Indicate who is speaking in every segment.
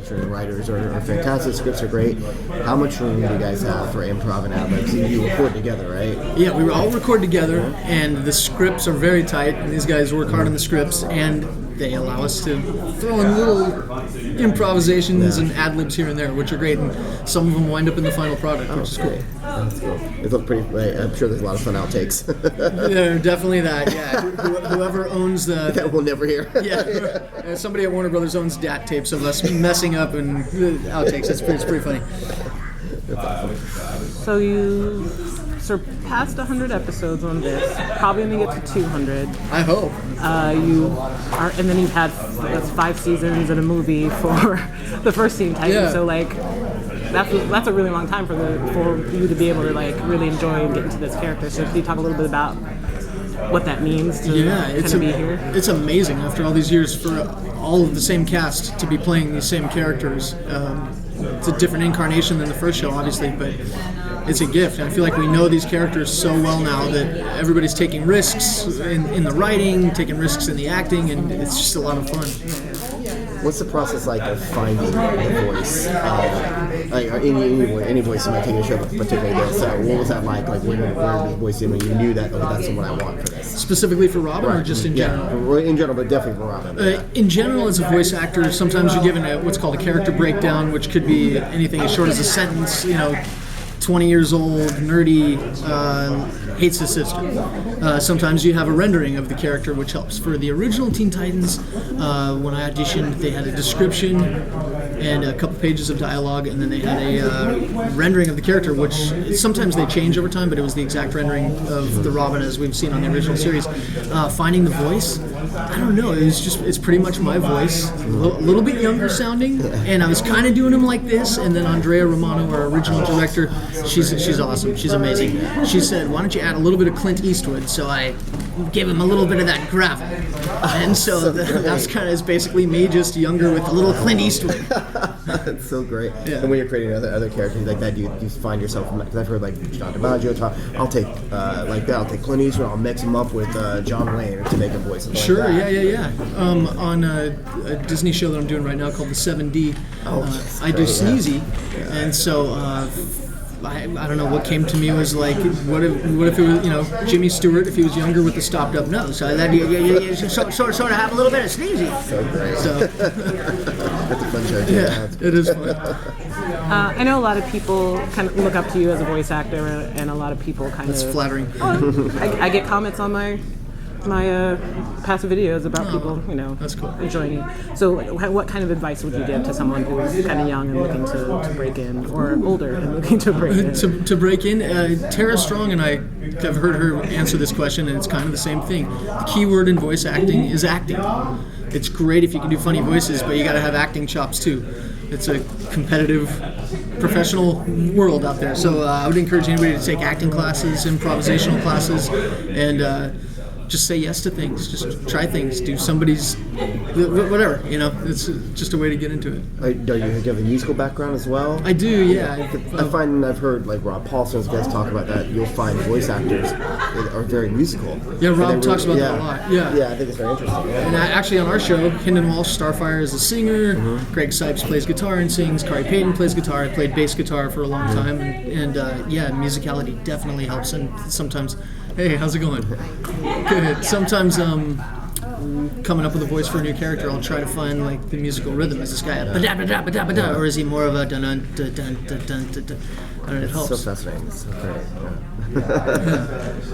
Speaker 1: sure the writers are fantastic. Scripts are great. How much room do you guys have for improv and ad-libs? You record together, right?
Speaker 2: Yeah, we all record together, and the scripts are very tight, and these guys work hard on the scripts, and they allow us to throw in little improvisations and ad-libs here and there, which are great, and some of them wind up in the final product, which is cool.
Speaker 1: That's cool. It looks pretty. I'm sure there's a lot of fun outtakes.
Speaker 2: Yeah, definitely that. Yeah, whoever owns the
Speaker 1: that we'll never hear.
Speaker 2: Yeah, somebody at Warner Brothers owns DAT tapes of us messing up and outtakes. It's pretty funny.
Speaker 3: So you surpassed 100 episodes on this. Probably gonna get to 200.
Speaker 2: I hope.
Speaker 3: And then you've had 5 seasons and a movie for the first Teen Titans.
Speaker 2: Yeah.
Speaker 3: So like, that's a really long time for you to be able to like really enjoy and get into this character. So can you talk a little bit about what that means to kind of be here?
Speaker 2: It's amazing after all these years for all of the same cast to be playing these same characters. It's a different incarnation than the first show, obviously, but it's a gift. And I feel like we know these characters so well now that everybody's taking risks in the writing, taking risks in the acting, and it's just a lot of fun.
Speaker 1: What's the process like of finding the voice? Any voice you might take a show, particularly this. What was that like? Like where did the voice in when you knew that that's what I want for this?
Speaker 2: Specifically for Robin, or just in general?
Speaker 1: In general, but definitely for Robin.
Speaker 2: In general, as a voice actor, sometimes you're given what's called a character breakdown, which could be anything as short as a sentence. 20 years old, nerdy, hates his sister. Sometimes you have a rendering of the character, which helps. For the original Teen Titans, when I auditioned, they had a description and a couple pages of dialogue, and then they had a rendering of the character, which sometimes they change over time, but it was the exact rendering of the Robin as we've seen on the original series. Finding the voice, I don't know, it's pretty much my voice, a little bit younger sounding, and I was kind of doing him like this, and then Andrea Romano, our original director, she's awesome, she's amazing. She said, why don't you add a little bit of Clint Eastwood? So I gave him a little bit of that gravel. And so that was kind of basically me, just younger with a little Clint Eastwood.
Speaker 1: That's so great.
Speaker 2: Yeah.
Speaker 1: And when you're creating other characters like that, do you find yourself, because I've heard like John DiMaggio talk, I'll take like that, I'll take Clint Eastwood, I'll mix him up with John Wayne to make a voice.
Speaker 2: Sure,
Speaker 1: like that.
Speaker 2: yeah. On a Disney show that I'm doing right now called the 7D, I do Sneezy, and so I don't know what came to me was like, what if it was Jimmy Stewart if he was younger with the stopped up nose? So that you sort of have a little bit of Sneezy.
Speaker 1: So great.
Speaker 2: So
Speaker 1: that's a fun show.
Speaker 2: Yeah, it is fun.
Speaker 3: I know a lot of people kind of look up to you as a voice actor, and a lot of people kind
Speaker 2: That's
Speaker 3: of.
Speaker 2: That's flattering.
Speaker 3: I get comments on my past videos about people,
Speaker 2: that's cool.
Speaker 3: enjoying you. So what kind of advice would you give to someone who's kind of young and looking to break in, or older and looking to break in?
Speaker 2: To break in, Tara Strong and I have heard her answer this question, and it's kind of the same thing. The key word in voice acting is acting. It's great if you can do funny voices, but you got to have acting chops too. It's a competitive, professional world out there. So I would encourage anybody to take acting classes, improvisational classes, and just say yes to things. Just try things. Do somebody's whatever. It's just a way to get into it.
Speaker 1: Do you have a musical background as well?
Speaker 2: I do, yeah.
Speaker 1: I've heard like Rob Paulson's guys talk about that. You'll find voice actors that are very musical.
Speaker 2: Yeah, Rob talks about that a lot.
Speaker 1: Yeah, I think it's very interesting. Yeah.
Speaker 2: And actually on our show, Hendon Walsh Starfire is a singer. Greg Sipes plays guitar and sings. Khary Payton plays guitar. I played bass guitar for a long time, and musicality definitely helps. And sometimes, hey, how's it going? Good. Sometimes coming up with a voice for a new character, I'll try to find like the musical rhythm. Is this guy a ba-da-ba-da-ba-da-ba-da, or is he more of a dun-dun-dun-dun-dun-dun? It helps.
Speaker 1: It's so fascinating. It's so great.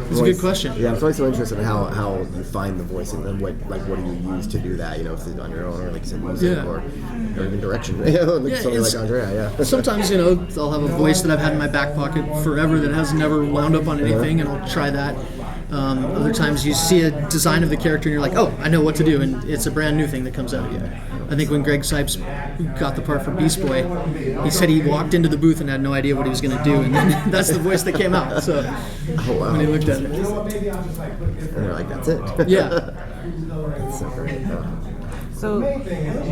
Speaker 2: It's a good question.
Speaker 1: Yeah, I'm always so interested in how you find the voice and then what do you use to do that? If it's on your own or like some music or even direction. Something like Andrea. Yeah.
Speaker 2: Sometimes I'll have a voice that I've had in my back pocket forever that has never wound up on anything, and I'll try that. Other times you see a design of the character and you're like, oh, I know what to do, and it's a brand new thing that comes out of you. I think when Greg Sipes got the part for Beast Boy, he said he walked into the booth and had no idea what he was going to do, and then that's the voice that came out. So when he looked at it,
Speaker 1: and they're like, that's it.
Speaker 2: Yeah.
Speaker 1: That's so great.
Speaker 3: So,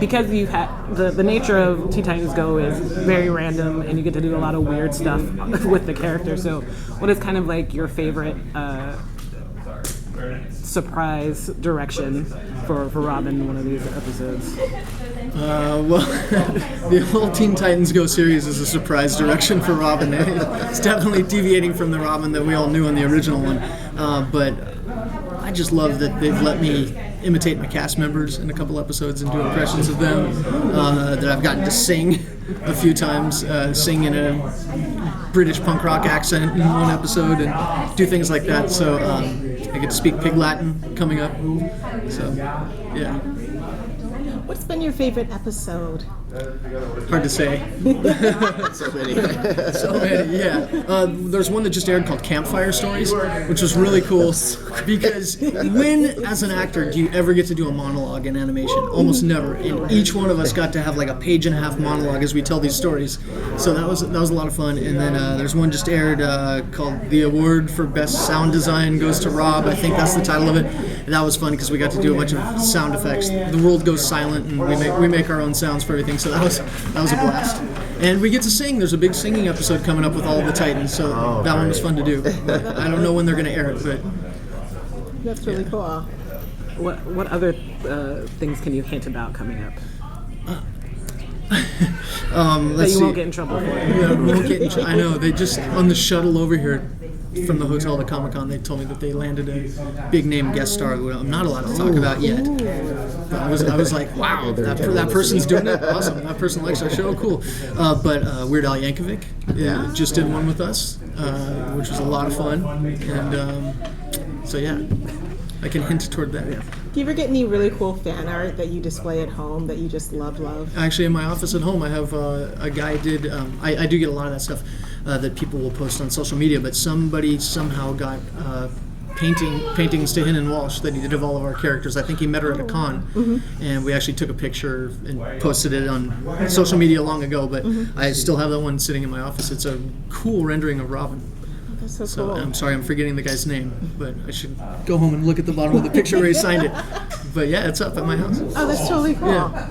Speaker 3: because you've had the nature of Teen Titans Go is very random, and you get to do a lot of weird stuff with the character. So, what is kind of like your favorite surprise direction for Robin in one of these episodes?
Speaker 2: Well, the whole Teen Titans Go series is a surprise direction for Robin. It's definitely deviating from the Robin that we all knew in the original one. But I just love that they've let me imitate my cast members in a couple episodes and do impressions of them. That I've gotten to sing a few times, sing in a British punk rock accent in one episode and do things like that. So I get to speak Pig Latin coming up. So, yeah.
Speaker 4: What's been your favorite episode?
Speaker 2: Hard to say.
Speaker 1: So many.
Speaker 2: So many, yeah. There's one that just aired called Campfire Stories, which was really cool because when, as an actor, do you ever get to do a monologue in animation? Almost never. And each one of us got to have like a page-and-a-half monologue as we tell these stories. So that was a lot of fun. And then there's one just aired called The Award for Best Sound Design Goes to Rob. I think that's the title of it. And that was fun because we got to do a bunch of sound effects. The world goes silent, and we make our own sounds for everything. So that was a blast. And we get to sing. There's a big singing episode coming up with all of the Titans, so that one was fun to do. I don't know when they're going to air it, but
Speaker 4: That's really cool.
Speaker 3: What other things can you hint about coming up?
Speaker 2: let's
Speaker 3: That you
Speaker 2: see.
Speaker 3: won't get in trouble for.
Speaker 2: Yeah, we won't get in I know. They just, on the shuttle over here from the hotel to Comic-Con, they told me that they landed a big name guest star who I'm not allowed to talk about yet. But I was like, wow, that person's doing it? Awesome. That person likes our show? Cool. But Weird Al Yankovic just did one with us, which was a lot of fun. And so, yeah, I can hint toward that.
Speaker 4: Do you ever get any really cool fan art that you display at home that you just love?
Speaker 2: Actually, in my office at home, I have a guy did. I do get a lot of that stuff that people will post on social media, but somebody somehow got paintings to Hin Walsh that he did of all of our characters. I think he met her at a con, and we actually took a picture and posted it on social media long ago, but I still have that one sitting in my office. It's a cool rendering of Robin.
Speaker 4: That's so cool.
Speaker 2: I'm sorry, I'm forgetting the guy's name, but I should go home and look at the bottom of the picture where he signed it. But yeah, it's up at my house.
Speaker 4: Oh, that's totally cool.
Speaker 2: Yeah.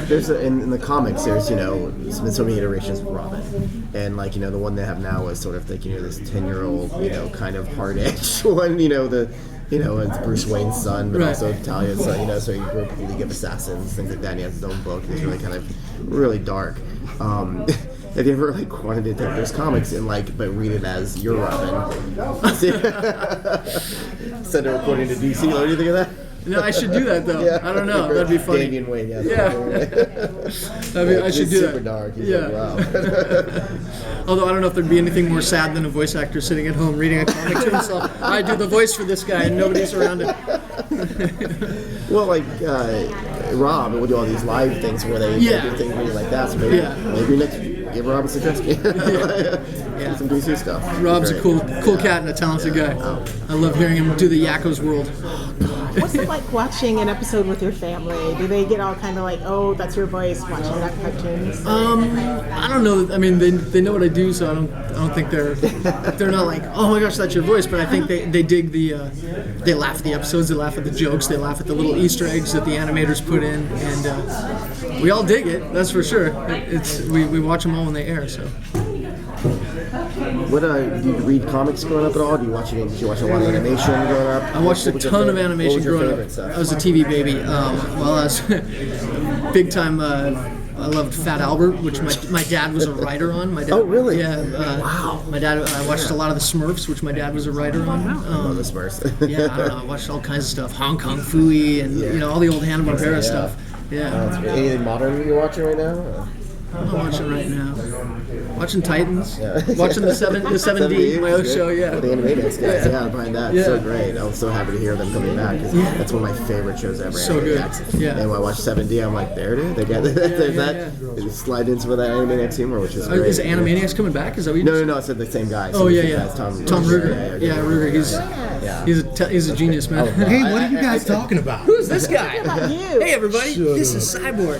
Speaker 1: There's in the comics, there's there's been so many iterations of Robin, and the one they have now is sort of like this 10-year-old kind of hard-edged one, it's Bruce Wayne's son, but also Talia's son, so he grew up with the League of Assassins, things like that, and he has his own book. It's really kind of really dark. Have you ever wanted to take those comics and but read it as your Robin? Instead of reporting to DC, what do you think of that?
Speaker 2: No, I should do that though.
Speaker 1: Yeah.
Speaker 2: I don't know. That'd be funny.
Speaker 1: Damian Wayne, yeah.
Speaker 2: I should do
Speaker 1: super
Speaker 2: that.
Speaker 1: Dark. He's
Speaker 2: Yeah.
Speaker 1: Wow.
Speaker 2: Although I don't know if there'd be anything more sad than a voice actor sitting at home reading a comic to himself. I do the voice for this guy and nobody's around him.
Speaker 1: Well, Rob would do all these live things where they do things really like that. So maybe next give Rob a suggestion. Some DC stuff.
Speaker 2: Rob's a cool cat and a talented guy. I love hearing him do the Yakko's world.
Speaker 4: What's it like watching an episode with your family? Do they get all kind of oh, that's your voice watching that cartoons?
Speaker 2: I don't know. I mean, they know what I do, so I don't think they're not like, oh my gosh, that's your voice. But I think they dig they laugh at the episodes, they laugh at the jokes, they laugh at the little Easter eggs that the animators put in, and we all dig it. That's for sure. We watch them all when they air. So.
Speaker 1: What do you read comics growing up at all? Did you watch a lot of animation growing up?
Speaker 2: I watched a ton of animation growing up. I was a TV baby. Well, I was big time. I loved Fat Albert, which my dad was a writer on. My dad,
Speaker 1: oh, really?
Speaker 2: Yeah.
Speaker 1: Wow.
Speaker 2: My dad. I watched a lot of the Smurfs, which my dad was a writer on.
Speaker 1: Love the Smurfs.
Speaker 2: Yeah, I don't know. I watched all kinds of stuff. Hong Kong Phooey and all the old Hanna-Barbera stuff. Yeah.
Speaker 1: Anything modern you're watching right now?
Speaker 2: I'm watching right now. Watching Titans. Yeah. Watching the 7D, my own show,
Speaker 1: The Animaniacs guys, behind that. So great. I was so happy to hear them coming back. That's one of my favorite shows ever.
Speaker 2: So good. Yeah.
Speaker 1: And when I watch 7D, I'm like, there it is. They got that. They slide in some of that Animaniacs humor, which is great.
Speaker 2: Is Animaniacs coming back? Is that what you just
Speaker 1: No, I said the same guy.
Speaker 2: Oh, yeah.
Speaker 1: Tom
Speaker 2: Ruger. Yeah, Ruger. He's a genius, man.
Speaker 5: Hey, what are you guys talking about?
Speaker 2: Who's this guy?
Speaker 4: About you.
Speaker 2: Hey, everybody. This is Cyborg.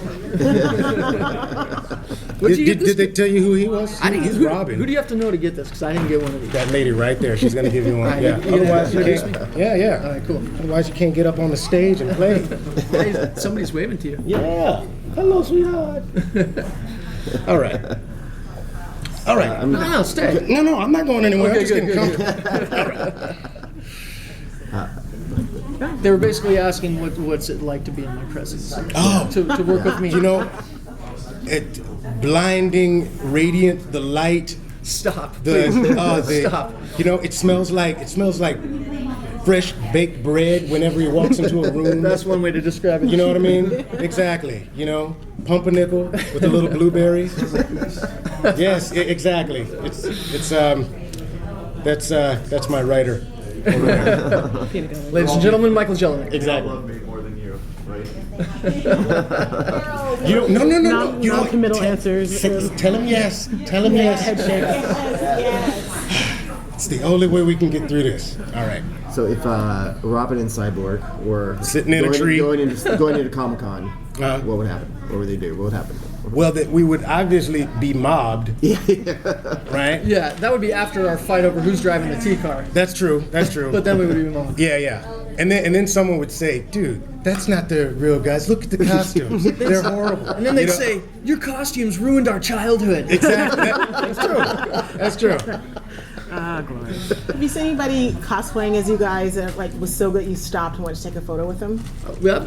Speaker 5: Did they tell you who he was? He's Robin.
Speaker 2: Who do you have to know to get this? Because I didn't get one of these.
Speaker 5: That lady right there. She's going to give you one.
Speaker 2: Right,
Speaker 5: Yeah. Otherwise, you can't. Yeah.
Speaker 2: All right, cool.
Speaker 5: Otherwise, you can't get up on the stage and play.
Speaker 2: Hey, somebody's waving to you.
Speaker 5: Yeah. Hello, sweetheart. All right.
Speaker 2: No, stay.
Speaker 5: No, I'm not going anywhere.
Speaker 2: Okay,
Speaker 5: I'm just
Speaker 2: good.
Speaker 5: All right.
Speaker 2: They were basically asking what's it like to be in my presence.
Speaker 5: Oh.
Speaker 2: To work with me.
Speaker 5: You know, blinding, radiant, the light.
Speaker 2: Stop.
Speaker 5: Stop. You know, it smells like fresh baked bread whenever he walks into a room.
Speaker 2: That's one way to describe it.
Speaker 5: You know what I mean? Exactly. You know, pumpernickel with a little blueberry. Yes, exactly. That's my writer.
Speaker 2: Ladies and gentlemen, Michael Jelinek.
Speaker 5: Exactly.
Speaker 6: Love me more than you, right?
Speaker 5: You don't, no. You don't
Speaker 3: Non-committal answers.
Speaker 5: Tell him yes. Tell him yes. It's the only way we can get through this. All right.
Speaker 1: So if Robin and Cyborg were
Speaker 5: Sitting in a tree.
Speaker 1: going into Comic-Con, what would happen? What would they do? What would happen?
Speaker 5: Well, that we would obviously be mobbed, right?
Speaker 2: Yeah, that would be after our fight over who's driving the T car.
Speaker 5: That's true.
Speaker 2: But then we would be mobbed.
Speaker 5: Yeah. And then someone would say, "Dude, that's not the real guys. Look at the costumes. They're horrible."
Speaker 2: And then they'd say, "Your costumes ruined our childhood."
Speaker 5: "Exactly. That's true.
Speaker 3: Glory.
Speaker 4: Have you seen anybody cosplaying as you guys that was so good you stopped and went to take a photo with them?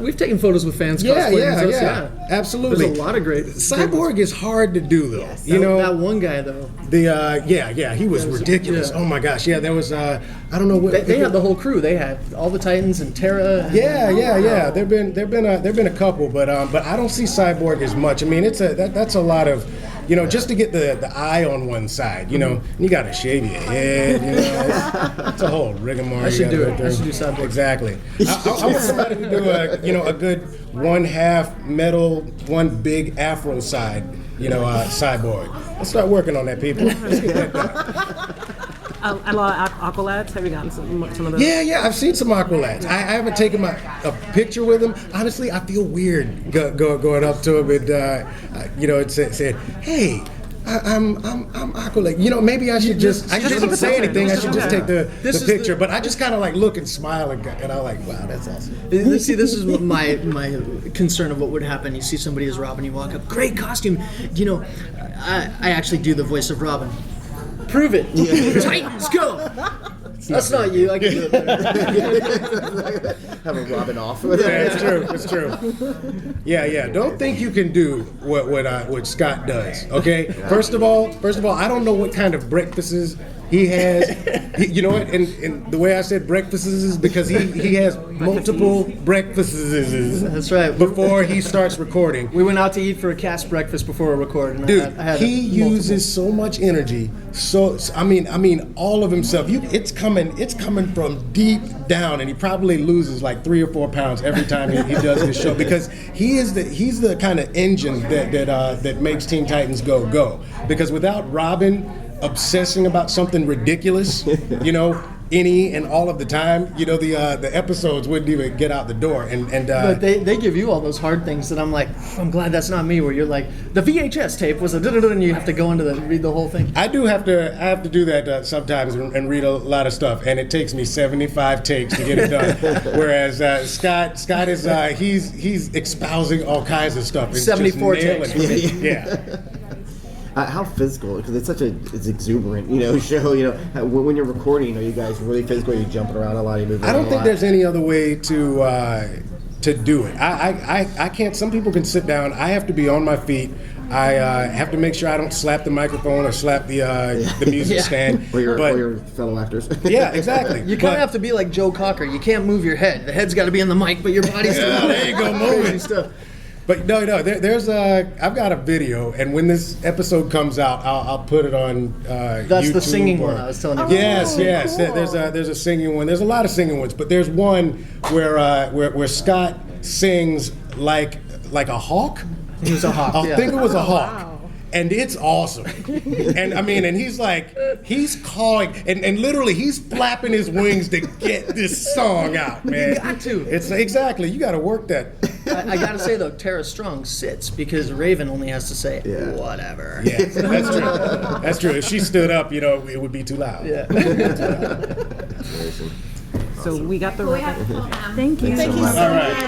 Speaker 2: We've taken photos with fans
Speaker 5: Yeah,
Speaker 2: cosplaying as us,
Speaker 5: yeah. Absolutely.
Speaker 2: There's a lot of great.
Speaker 5: Cyborg is hard to do though.
Speaker 4: Yes.
Speaker 5: You know,
Speaker 2: that one guy though.
Speaker 5: he was ridiculous.
Speaker 2: yeah.
Speaker 5: Oh my gosh, yeah, there was I don't know what
Speaker 2: They had the whole crew. They had all the Titans and Terra.
Speaker 5: Yeah. There've been a couple, but I don't see Cyborg as much. I mean, that's a lot of, you know, just to get the eye on one side. You know, you got to shave your head. You know, it's a whole rigmarole.
Speaker 2: I should do it.
Speaker 5: I
Speaker 2: I should do Cyborg.
Speaker 5: Exactly. I want somebody to do a good 1/2 metal, one big Afro side. You know, Cyborg. Let's start working on that, people. Let's get that done.
Speaker 3: A lot of Aqualads. Have you gotten some of those?
Speaker 5: Yeah, I've seen some Aqualads. I haven't taken a picture with them. Honestly, I feel weird going up to him and it said, "Hey, I'm Aqualad." You know, maybe I should I shouldn't say anything. I should just take the picture. But I just kind of look and smile and I'm like, wow, that's awesome.
Speaker 2: See, this is my concern of what would happen. You see somebody as Robin, you walk up, great costume. You know, I actually do the voice of Robin. Prove it. Titans, go! That's not you. I can do it better.
Speaker 1: Have a Robin off.
Speaker 5: It's true. Yeah. Don't think you can do what Scott does. Okay. First of all, I don't know what kind of breakfasts he has. You know what? And the way I said breakfasts is because he has multiple breakfasts.
Speaker 2: That's right.
Speaker 5: Before he starts recording.
Speaker 2: We went out to eat for a cast breakfast before we recorded. And
Speaker 5: Dude,
Speaker 2: I had
Speaker 5: he uses so much energy. So I mean, all of himself. It's coming from deep down, and he probably loses 3 or 4 pounds every time he does this show because he's the kind of engine that makes Teen Titans go. Because without Robin obsessing about something ridiculous, you know, any and all of the time, you know, the episodes wouldn't even get out the door.
Speaker 2: But they give you all those hard things that I'm like, I'm glad that's not me. Where you're like, the VHS tape was a da-da-da, and you have to go into read the whole thing.
Speaker 5: I have to do that sometimes and read a lot of stuff, and it takes me 75 takes to get it done. Whereas Scott is he's espousing all kinds of stuff. And
Speaker 2: 74
Speaker 5: just nailing
Speaker 2: takes.
Speaker 5: it. Yeah.
Speaker 1: How physical? Because it's it's exuberant, you know, show. You know, when you're recording, are you guys really physical? Are you jumping around a lot? Are you moving
Speaker 5: I
Speaker 1: around
Speaker 5: don't
Speaker 1: a
Speaker 5: think
Speaker 1: lot?
Speaker 5: there's any other way to do it. I can't. Some people can sit down. I have to be on my feet. I have to make sure I don't slap the microphone or slap the music stand.
Speaker 1: Or your fellow actors.
Speaker 5: Yeah, exactly.
Speaker 2: You kind of have to be like Joe Cocker. You can't move your head. The head's got to be on the mic, but your body's still moving.
Speaker 5: There you go, moving
Speaker 2: stuff.
Speaker 5: But no, there's I've got a video, and when this episode comes out, I'll put it on
Speaker 2: That's
Speaker 5: YouTube
Speaker 2: the singing
Speaker 5: or-
Speaker 2: one I was telling you.
Speaker 5: Yes.
Speaker 4: Cool.
Speaker 5: There's a singing one. There's a lot of singing ones, but there's one where Scott sings like a hawk.
Speaker 2: He was a hawk.
Speaker 5: I think it was a hawk.
Speaker 4: Wow.
Speaker 5: And it's awesome. And I mean, and he's calling, and literally he's flapping his wings to get this song out, man.
Speaker 2: You got to.
Speaker 5: It's exactly, you got to work that.
Speaker 2: I gotta say though, Tara Strong sits because Raven only has to say whatever.
Speaker 5: Yeah, that's true. That's true. If she stood up, you know, it would be too loud.
Speaker 2: Yeah.
Speaker 3: So we got the.
Speaker 7: Thank you.
Speaker 4: Thank you so
Speaker 5: All right.
Speaker 4: much.